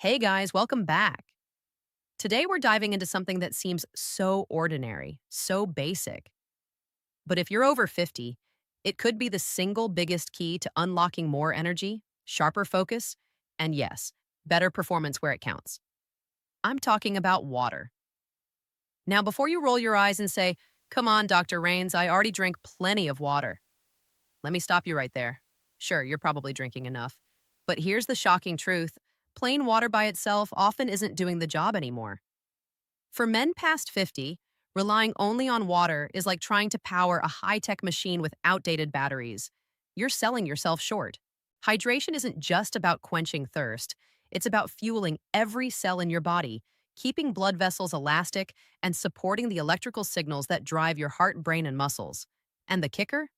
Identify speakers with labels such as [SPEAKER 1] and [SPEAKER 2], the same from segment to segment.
[SPEAKER 1] Hey guys, welcome back. Today we're diving into something that seems so ordinary, so basic. But if you're over 50, it could be the single biggest key to unlocking more energy, sharper focus, and yes, better performance where it counts. I'm talking about water. Now, before you roll your eyes and say, "Come on, Dr. Rains, I already drink plenty of water." Let me stop you right there. Sure, you're probably drinking enough. But here's the shocking truth: plain water by itself often isn't doing the job anymore. For men past 50, relying only on water is like trying to power a high tech machine with outdated batteries. You're selling yourself short. Hydration isn't just about quenching thirst, it's about fueling every cell in your body, keeping blood vessels elastic, and supporting the electrical signals that drive your heart, brain, and muscles. And the kicker?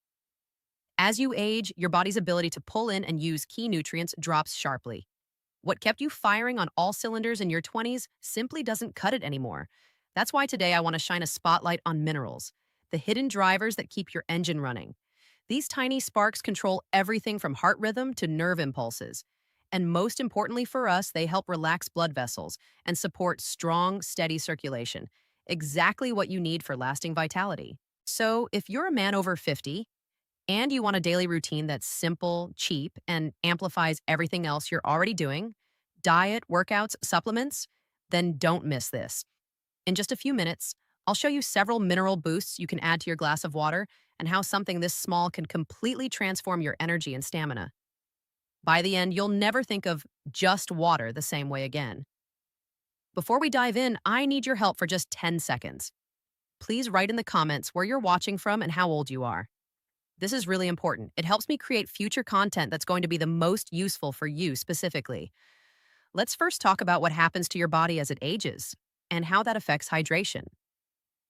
[SPEAKER 1] As you age, your body's ability to pull in and use key nutrients drops sharply. What kept you firing on all cylinders in your 20s simply doesn't cut it anymore. That's why today I want to shine a spotlight on minerals, the hidden drivers that keep your engine running. These tiny sparks control everything from heart rhythm to nerve impulses. And most importantly for us, they help relax blood vessels and support strong, steady circulation. Exactly what you need for lasting vitality. So, if you're a man over 50, and you want a daily routine that's simple, cheap, and amplifies everything else you're already doing, diet, workouts, supplements, then don't miss this. In just a few minutes, I'll show you several mineral boosts you can add to your glass of water and how something this small can completely transform your energy and stamina. By the end, you'll never think of just water the same way again. Before we dive in, I need your help for just 10 seconds. Please write in the comments where you're watching from and how old you are. This is really important. It helps me create future content that's going to be the most useful for you specifically. Let's first talk about what happens to your body as it ages and how that affects hydration.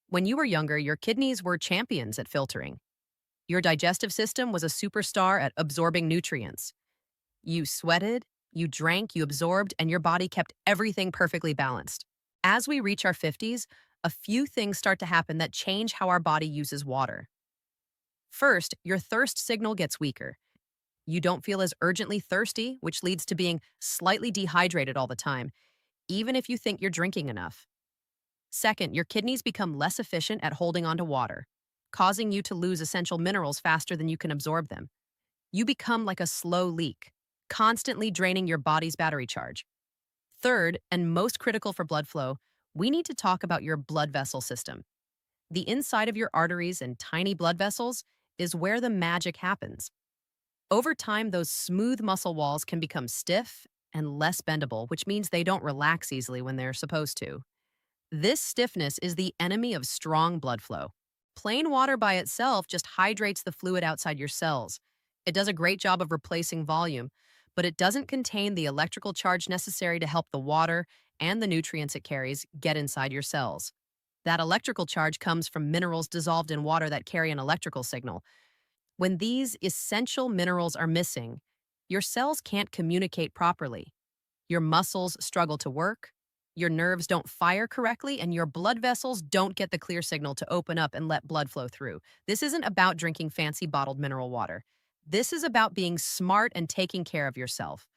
[SPEAKER 1] When you were younger, your kidneys were champions at filtering. Your digestive system was a superstar at absorbing nutrients. You sweated, you drank, you absorbed, and your body kept everything perfectly balanced. As we reach our 50s, a few things start to happen that change how our body uses water. First, your thirst signal gets weaker. You don't feel as urgently thirsty, which leads to being slightly dehydrated all the time, even if you think you're drinking enough. Second, your kidneys become less efficient at holding onto water, causing you to lose essential minerals faster than you can absorb them. You become like a slow leak, constantly draining your body's battery charge. Third, and most critical for blood flow, we need to talk about your blood vessel system. The inside of your arteries and tiny blood vessels is where the magic happens. Over time, those smooth muscle walls can become stiff and less bendable, which means they don't relax easily when they're supposed to. This stiffness is the enemy of strong blood flow. Plain water by itself just hydrates the fluid outside your cells. It does a great job of replacing volume, but it doesn't contain the electrical charge necessary to help the water and the nutrients it carries get inside your cells. That electrical charge comes from minerals dissolved in water that carry an electrical signal. When these essential minerals are missing, your cells can't communicate properly. Your muscles struggle to work, your nerves don't fire correctly, and your blood vessels don't get the clear signal to open up and let blood flow through. This isn't about drinking fancy bottled mineral water. This is about being smart and taking care of yourself,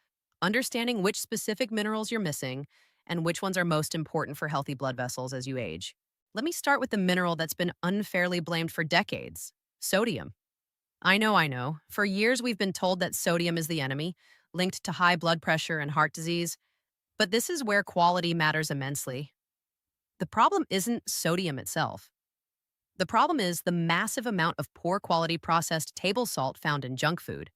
[SPEAKER 1] understanding which specific minerals you're missing and which ones are most important for healthy blood vessels as you age. Let me start with the mineral that's been unfairly blamed for decades: sodium. I know. For years, we've been told that sodium is the enemy, linked to high blood pressure and heart disease. But this is where quality matters immensely. The problem isn't sodium itself. The problem is the massive amount of poor quality processed table salt found in junk food.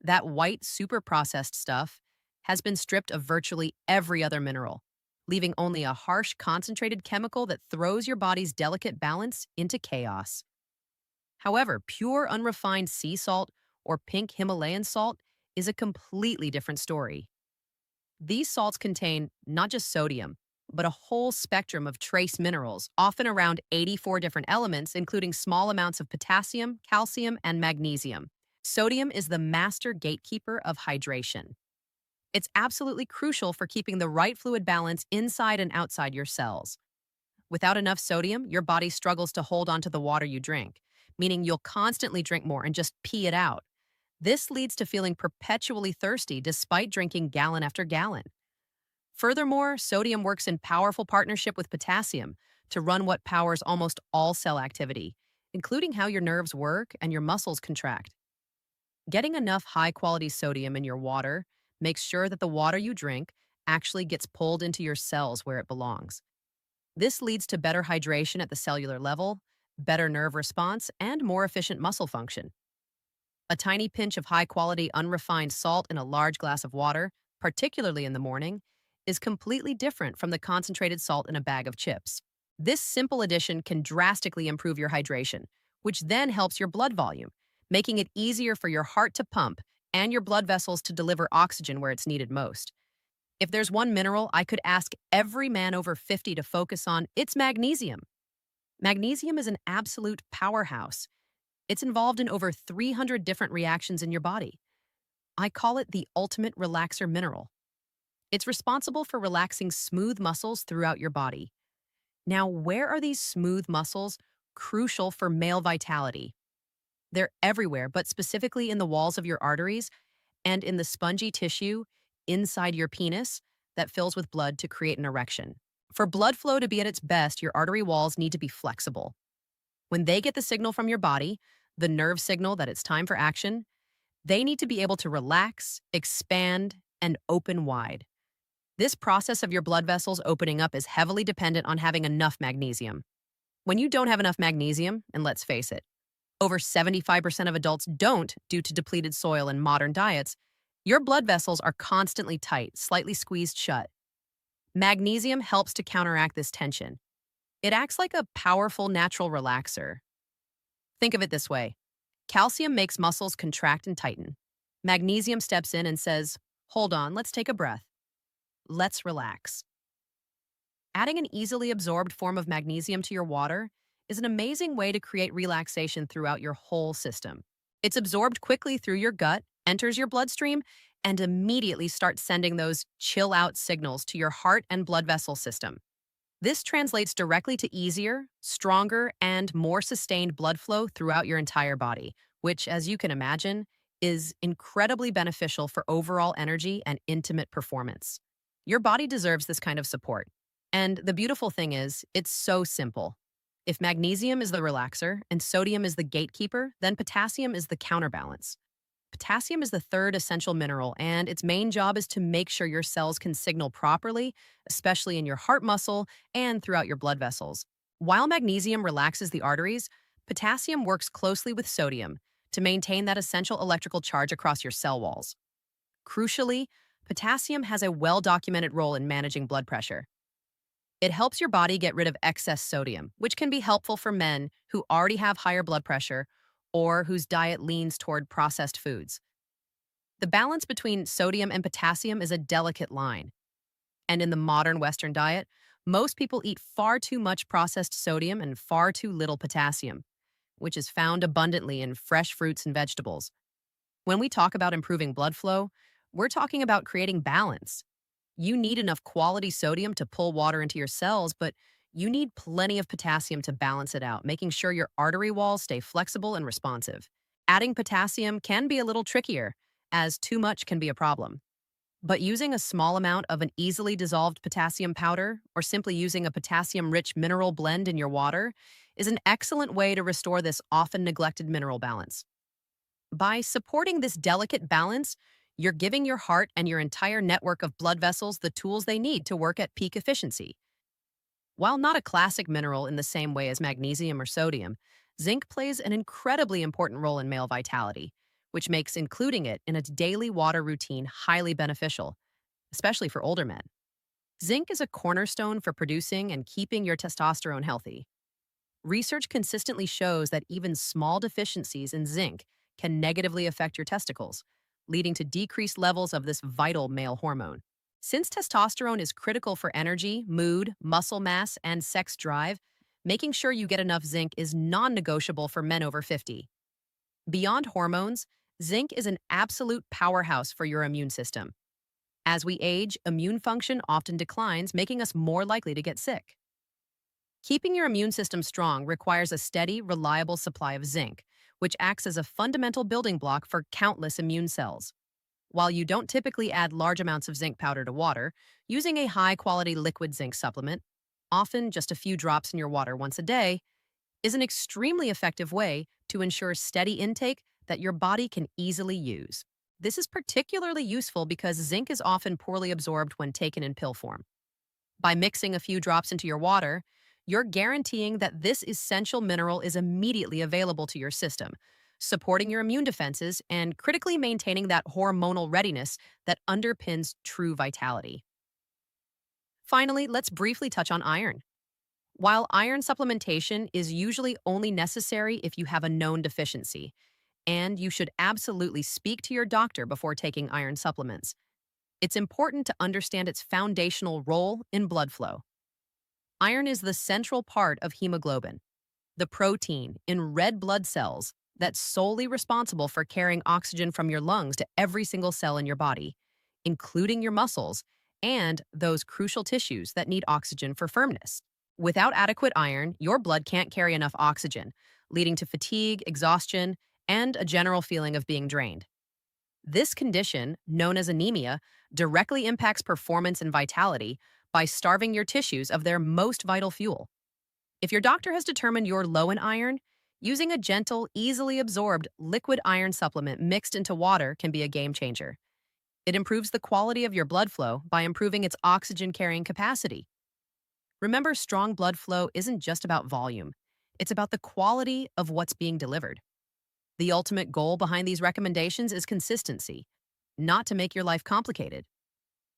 [SPEAKER 1] That white, super processed stuff has been stripped of virtually every other mineral, leaving only a harsh, concentrated chemical that throws your body's delicate balance into chaos. However, pure unrefined sea salt or pink Himalayan salt is a completely different story. These salts contain not just sodium, but a whole spectrum of trace minerals, often around 84 different elements, including small amounts of potassium, calcium, and magnesium. Sodium is the master gatekeeper of hydration. It's absolutely crucial for keeping the right fluid balance inside and outside your cells. Without enough sodium, your body struggles to hold onto the water you drink, meaning you'll constantly drink more and just pee it out. This leads to feeling perpetually thirsty despite drinking gallon after gallon. Furthermore, sodium works in powerful partnership with potassium to run what powers almost all cell activity, including how your nerves work and your muscles contract. Getting enough high quality sodium in your water makes sure that the water you drink actually gets pulled into your cells where it belongs. This leads to better hydration at the cellular level, better nerve response, and more efficient muscle function. A tiny pinch of high quality unrefined salt in a large glass of water, particularly in the morning, is completely different from the concentrated salt in a bag of chips. This simple addition can drastically improve your hydration, which then helps your blood volume, making it easier for your heart to pump and your blood vessels to deliver oxygen where it's needed most. If there's one mineral I could ask every man over 50 to focus on, it's magnesium. Magnesium is an absolute powerhouse. It's involved in over 300 different reactions in your body. I call it the ultimate relaxer mineral. It's responsible for relaxing smooth muscles throughout your body. Now, where are these smooth muscles crucial for male vitality? They're everywhere, but specifically in the walls of your arteries and in the spongy tissue inside your penis that fills with blood to create an erection. For blood flow to be at its best, your artery walls need to be flexible. When they get the signal from your body, the nerve signal that it's time for action, they need to be able to relax, expand, and open wide. This process of your blood vessels opening up is heavily dependent on having enough magnesium. When you don't have enough magnesium, and let's face it, over 75% of adults don't due to depleted soil and modern diets, your blood vessels are constantly tight, slightly squeezed shut. Magnesium helps to counteract this tension. It acts like a powerful natural relaxer. Think of it this way. Calcium makes muscles contract and tighten. Magnesium steps in and says, "Hold on, let's take a breath. Let's relax." Adding an easily absorbed form of magnesium to your water is an amazing way to create relaxation throughout your whole system. It's absorbed quickly through your gut, enters your bloodstream, and immediately starts sending those chill out signals to your heart and blood vessel system. This translates directly to easier, stronger, and more sustained blood flow throughout your entire body, which, as you can imagine, is incredibly beneficial for overall energy and intimate performance. Your body deserves this kind of support. And the beautiful thing is, it's so simple. If magnesium is the relaxer and sodium is the gatekeeper, then potassium is the counterbalance. Potassium is the third essential mineral, and its main job is to make sure your cells can signal properly, especially in your heart muscle and throughout your blood vessels. While magnesium relaxes the arteries, potassium works closely with sodium to maintain that essential electrical charge across your cell walls. Crucially, potassium has a well-documented role in managing blood pressure. It helps your body get rid of excess sodium, which can be helpful for men who already have higher blood pressure or whose diet leans toward processed foods. The balance between sodium and potassium is a delicate line. And in the modern Western diet, most people eat far too much processed sodium and far too little potassium, which is found abundantly in fresh fruits and vegetables. When we talk about improving blood flow, we're talking about creating balance. You need enough quality sodium to pull water into your cells, but you need plenty of potassium to balance it out, making sure your artery walls stay flexible and responsive. Adding potassium can be a little trickier, as too much can be a problem. But using a small amount of an easily dissolved potassium powder, or simply using a potassium-rich mineral blend in your water, is an excellent way to restore this often neglected mineral balance. By supporting this delicate balance, you're giving your heart and your entire network of blood vessels the tools they need to work at peak efficiency. While not a classic mineral in the same way as magnesium or sodium, zinc plays an incredibly important role in male vitality, which makes including it in a daily water routine highly beneficial, especially for older men. Zinc is a cornerstone for producing and keeping your testosterone healthy. Research consistently shows that even small deficiencies in zinc can negatively affect your testicles, leading to decreased levels of this vital male hormone. Since testosterone is critical for energy, mood, muscle mass, and sex drive, making sure you get enough zinc is non-negotiable for men over 50. Beyond hormones, zinc is an absolute powerhouse for your immune system. As we age, immune function often declines, making us more likely to get sick. Keeping your immune system strong requires a steady, reliable supply of zinc, which acts as a fundamental building block for countless immune cells. While you don't typically add large amounts of zinc powder to water, using a high quality liquid zinc supplement, often just a few drops in your water once a day, is an extremely effective way to ensure steady intake that your body can easily use. This is particularly useful because zinc is often poorly absorbed when taken in pill form. By mixing a few drops into your water, you're guaranteeing that this essential mineral is immediately available to your system, supporting your immune defenses and critically maintaining that hormonal readiness that underpins true vitality. Finally, let's briefly touch on iron. While iron supplementation is usually only necessary if you have a known deficiency, and you should absolutely speak to your doctor before taking iron supplements, it's important to understand its foundational role in blood flow. Iron is the central part of hemoglobin, the protein in red blood cells that's solely responsible for carrying oxygen from your lungs to every single cell in your body, including your muscles and those crucial tissues that need oxygen for firmness. Without adequate iron, your blood can't carry enough oxygen, leading to fatigue, exhaustion, and a general feeling of being drained. This condition, known as anemia, directly impacts performance and vitality by starving your tissues of their most vital fuel. If your doctor has determined you're low in iron, using a gentle, easily absorbed liquid iron supplement mixed into water can be a game changer. It improves the quality of your blood flow by improving its oxygen carrying capacity. Remember, strong blood flow isn't just about volume, it's about the quality of what's being delivered. The ultimate goal behind these recommendations is consistency, not to make your life complicated.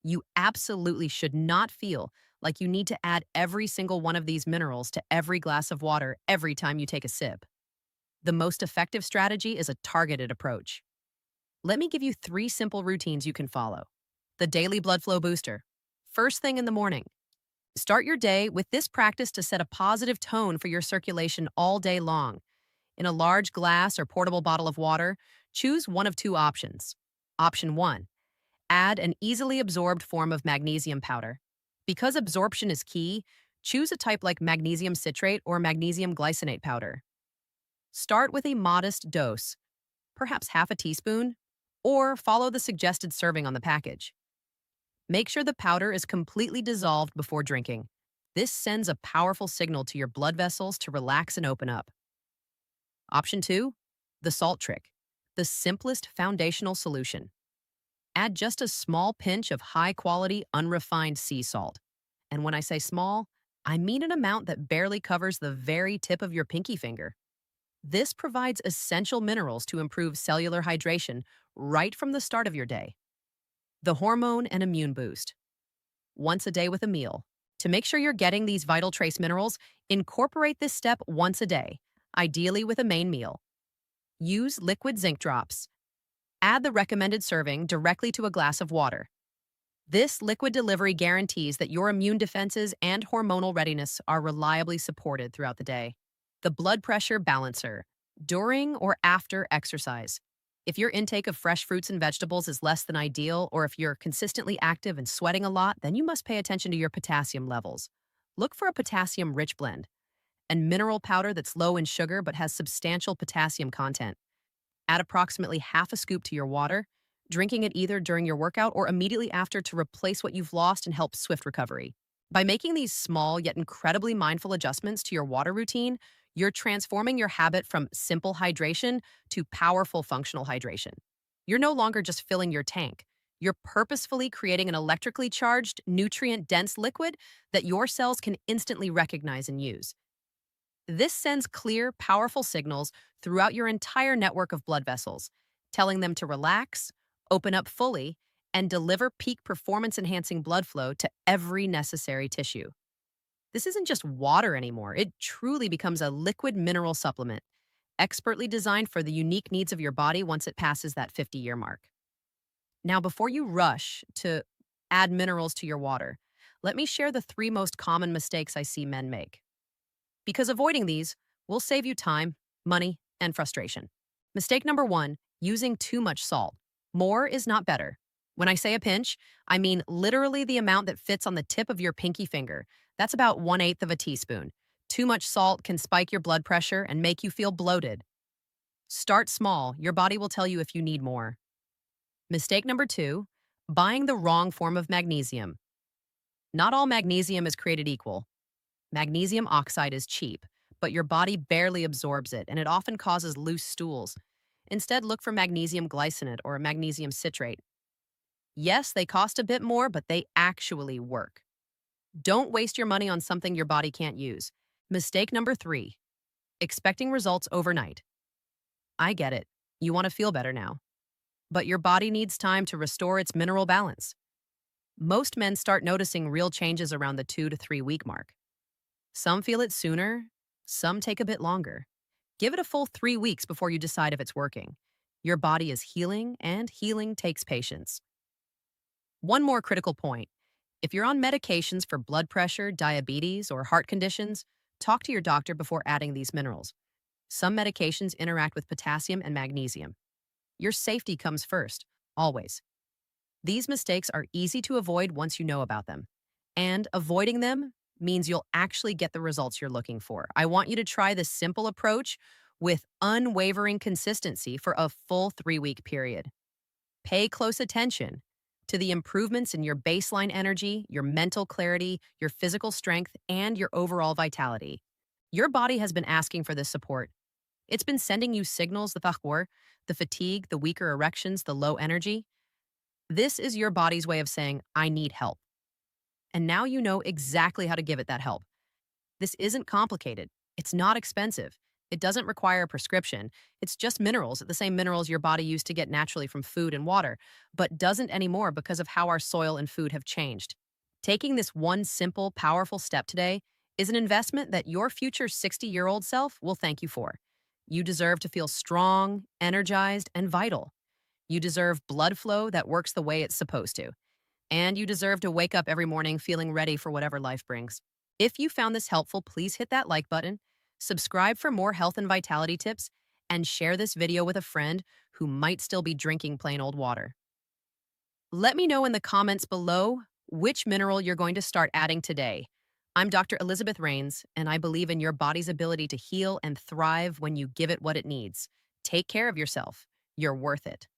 [SPEAKER 1] You absolutely should not feel like you need to add every single one of these minerals to every glass of water every time you take a sip. The most effective strategy is a targeted approach. Let me give you 3 simple routines you can follow. The daily blood flow booster. First thing in the morning. Start your day with this practice to set a positive tone for your circulation all day long. In a large glass or portable bottle of water, choose one of 2 options. Option 1. Add an easily absorbed form of magnesium powder. Because absorption is key, choose a type like magnesium citrate or magnesium glycinate powder. Start with a modest dose, perhaps half a teaspoon, or follow the suggested serving on the package. Make sure the powder is completely dissolved before drinking. This sends a powerful signal to your blood vessels to relax and open up. Option 2, the salt trick, the simplest foundational solution. Add just a small pinch of high-quality, unrefined sea salt. And when I say small, I mean an amount that barely covers the very tip of your pinky finger. This provides essential minerals to improve cellular hydration right from the start of your day. The hormone and immune boost. Once a day with a meal. To make sure you're getting these vital trace minerals, incorporate this step once a day, ideally with a main meal. Use liquid zinc drops. Add the recommended serving directly to a glass of water. This liquid delivery guarantees that your immune defenses and hormonal readiness are reliably supported throughout the day. The blood pressure balancer. During or after exercise. If your intake of fresh fruits and vegetables is less than ideal, or if you're consistently active and sweating a lot, then you must pay attention to your potassium levels. Look for a potassium-rich blend, and mineral powder that's low in sugar but has substantial potassium content. Add approximately half a scoop to your water, drinking it either during your workout or immediately after to replace what you've lost and help swift recovery. By making these small yet incredibly mindful adjustments to your water routine, you're transforming your habit from simple hydration to powerful functional hydration. You're no longer just filling your tank. You're purposefully creating an electrically charged, nutrient-dense liquid that your cells can instantly recognize and use. This sends clear, powerful signals throughout your entire network of blood vessels, telling them to relax, open up fully, and deliver peak performance-enhancing blood flow to every necessary tissue. This isn't just water anymore. It truly becomes a liquid mineral supplement, expertly designed for the unique needs of your body once it passes that 50-year mark. Now, before you rush to add minerals to your water, let me share the 3 most common mistakes I see men make. Because avoiding these will save you time, money, and frustration. Mistake number 1, using too much salt. More is not better. When I say a pinch, I mean literally the amount that fits on the tip of your pinky finger. That's about 1/8 of a teaspoon. Too much salt can spike your blood pressure and make you feel bloated. Start small. Your body will tell you if you need more. Mistake number two, buying the wrong form of magnesium. Not all magnesium is created equal. Magnesium oxide is cheap, but your body barely absorbs it, and it often causes loose stools. Instead, look for magnesium glycinate or magnesium citrate. Yes, they cost a bit more, but they actually work. Don't waste your money on something your body can't use. Mistake number three, expecting results overnight. I get it. You want to feel better now. But your body needs time to restore its mineral balance. Most men start noticing real changes around the 2 to 3 week mark. Some feel it sooner, some take a bit longer. Give it a full 3 weeks before you decide if it's working. Your body is healing, and healing takes patience. One more critical point. If you're on medications for blood pressure, diabetes, or heart conditions, talk to your doctor before adding these minerals. Some medications interact with potassium and magnesium. Your safety comes first, always. These mistakes are easy to avoid once you know about them. And avoiding them means you'll actually get the results you're looking for. I want you to try this simple approach with unwavering consistency for a full 3 week period. Pay close attention to the improvements in your baseline energy, your mental clarity, your physical strength, and your overall vitality. Your body has been asking for this support. It's been sending you signals, the fatigue, the weaker erections, the low energy. This is your body's way of saying, I need help. And now you know exactly how to give it that help. This isn't complicated. It's not expensive. It doesn't require a prescription. It's just minerals, the same minerals your body used to get naturally from food and water, but doesn't anymore because of how our soil and food have changed. Taking this one simple, powerful step today is an investment that your future 60-year-old self will thank you for. You deserve to feel strong, energized, and vital. You deserve blood flow that works the way it's supposed to. And you deserve to wake up every morning feeling ready for whatever life brings. If you found this helpful, please hit that like button, subscribe for more health and vitality tips, and share this video with a friend who might still be drinking plain old water. Let me know in the comments below which mineral you're going to start adding today. I'm Dr. Elizabeth Rains, and I believe in your body's ability to heal and thrive when you give it what it needs. Take care of yourself. You're worth it.